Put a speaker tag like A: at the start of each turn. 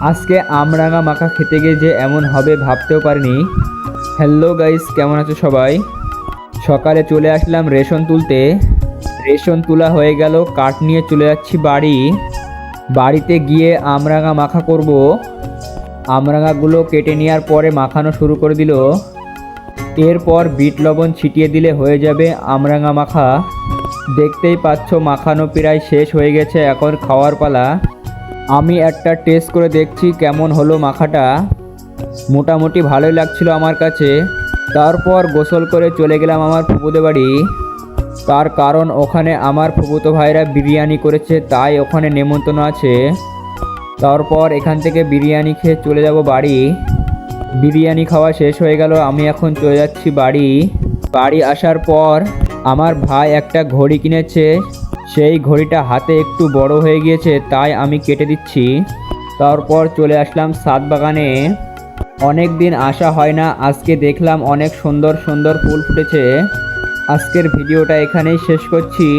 A: আজকে আমরাঙা মাখা খেতে গিয়ে যে এমন হবে ভাবতেও পারিনি। হ্যালো গাইস, কেমন আছো সবাই? সকালে চলে আসলাম রেশন তুলতে। রেশন তোলা হয়ে গেল, কাঠ নিয়ে চলে যাচ্ছি বাড়ি। বাড়িতে গিয়ে আমরাঙা মাখা করব। আমরাঙাগুলো কেটে নেওয়ার পরে মাখানো শুরু করে দিল। এরপর বিট লবণ ছিটিয়ে দিলে হয়ে যাবে আমরাঙা মাখা। দেখতেই পাচ্ছ মাখানো প্রায় শেষ হয়ে গেছে, এখন খাওয়ার পালা। আমি একটা টেস্ট করে দেখছি কেমন হলো মাখাটা। মোটামুটি ভালোই লাগছিল আমার কাছে। তারপর গোসল করে চলে গেলাম আমার ফুপুদের বাড়ি। তার কারণ ওখানে আমার ফুপুতো ভাইরা বিরিয়ানি করেছে, তাই ওখানে নেমন্তন্ন আছে। তারপর এখান থেকে বিরিয়ানি খেয়ে চলে যাব বাড়ি। বিরিয়ানি খাওয়া শেষ হয়ে গেল, আমি এখন চলে যাচ্ছি বাড়ি। বাড়ি আসার পর আমার ভাই একটা ঘড়ি কিনেছে। সেই ঘড়িটা হাতে একটু বড় হয়ে গিয়েছে, তাই আমি কেটে দিচ্ছি। তারপর চলে আসলাম ছাদ বাগানে। অনেক দিন আসা হয় না, আজকে দেখলাম অনেক সুন্দর সুন্দর ফুল ফুটেছে। আজকের ভিডিওটা এখানেই শেষ করছি।